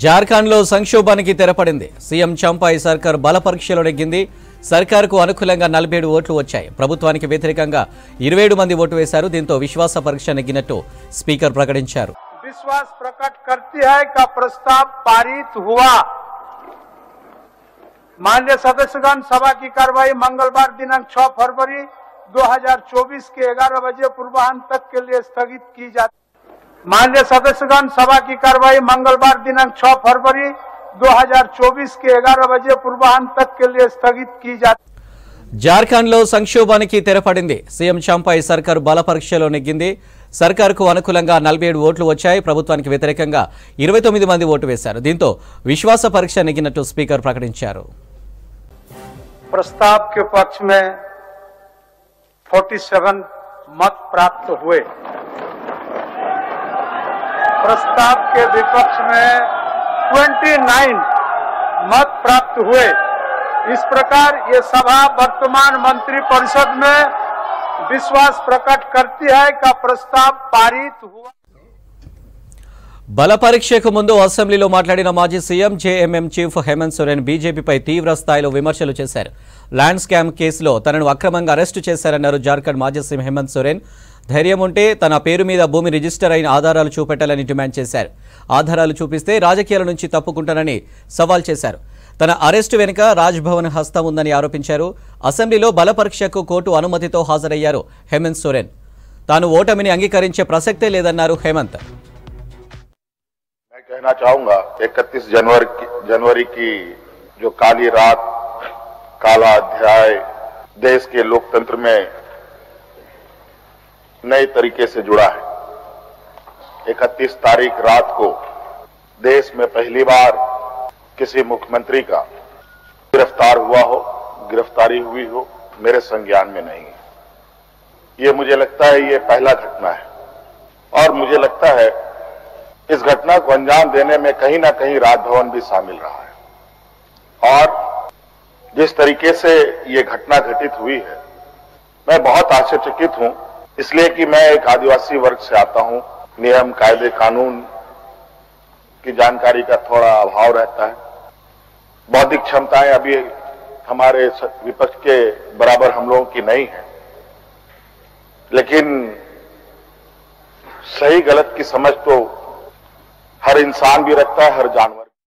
జార్ఖండ్లో సంక్షోభానికి తెరపడింది. సీఎం చంపై సర్కార్ బల పరీక్షలో నెగ్గింది. సర్కార్కు అనుకూలంగా 47 ఓట్లు వచ్చాయి. ప్రభుత్వానికి వ్యతిరేకంగా 27 మంది ఓటు వేశారు. దీంతో విశ్వాస పరీక్ష నెగ్గినట్టు స్పీకర్ ప్రకటించారు. विश्वास प्रकट करती है का प्रस्ताव पारित हुआ। माननीय सदस्यगण, सभा की कार्रवाई मंगलवार दिनांक 6 फरवरी 2024 के 11 बजे पूर्वाह्न तक के लिए स्थगित की जाती। माननीय सदस्यगण, सभा की कार्रवाई मंगलवार दिनांक 6 फरवरी 2024 के 11 बजे पूर्वाह्न तक के लिए स्थगित की जाती। జార్ఖండ్లో సంక్షోభానికి తెరపడింది. సీఎం చంపై సర్కార్ బల పరీక్షలో నెగ్గింది. సర్కార్కు అనుకూలంగా 47 ఓట్లు వచ్చాయి. ప్రభుత్వానికి వ్యతిరేకంగా 29 మంది ఓటు వేశారు. దీంతో విశ్వాస పరీక్ష నెగ్గినట్టు స్పీకర్ ప్రకటించారు. प्रस्ताव के पक्ष में 47 मत प्राप्त हुए। प्रस्ताव के विपक्ष में 29 मत प्राप्त हुए। इस प्रकार ये सभा वर्तमान मंत्रिपरिषद में विश्वास प्रकट करती है का प्रस्ताव पारित हुआ। బల పరీక్షకు ముందు అసెంబ్లీలో మాట్లాడిన మాజీ CM JMM chief Hemant Soren బీజేపీపై తీవ్ర స్థాయిలో విమర్శలు చేశారు. ల్యాండ్ స్కామ్ కేసులో తనను అక్రమంగా అరెస్టు చేశారన్నారు జార్ఖండ్ మాజీ సీఎం హేమంత్ సోరెన్. ధైర్యం ఉంటే తన పేరు మీద భూమి రిజిస్టర్ అయిన ఆధారాలు చూపెట్టాలని డిమాండ్ చేశారు. ఆధారాలు చూపిస్తే రాజకీయాల నుంచి తప్పుకుంటానని సవాల్ చేశారు. తన అరెస్టు వెనుక రాజ్భవన్ హస్తం ఉందని ఆరోపించారు. అసెంబ్లీలో బల పరీక్షకు కోర్టు అనుమతితో హాజరయ్యారు హేమంత్ సోరెన్. తాను ఓటమిని అంగీకరించే ప్రసక్తే లేదన్నారు హేమంత్. कहना चाहूंगा 31 जनवरी की जो काली रात, काला अध्याय देश के लोकतंत्र में नए तरीके से जुड़ा है। 31 तारीख रात को देश में पहली बार किसी मुख्यमंत्री का गिरफ्तार हुआ हो, गिरफ्तारी हुई हो, मेरे संज्ञान में नहीं है। ये मुझे लगता है ये पहला घटना है और मुझे लगता है इस घटना को अंजाम देने में कहीं ना कहीं राजभवन भी शामिल रहा है। और जिस तरीके से ये घटना घटित हुई है, मैं बहुत आश्चर्यचकित हूं, इसलिए कि मैं एक आदिवासी वर्ग से आता हूं। नियम, कायदे, कानून की जानकारी का थोड़ा अभाव रहता है। बौद्धिक क्षमताएं अभी हमारे विपक्ष के बराबर हम लोगों की नहीं है, लेकिन सही गलत की समझ तो हर इंसान भी रखता है, हर जानवर।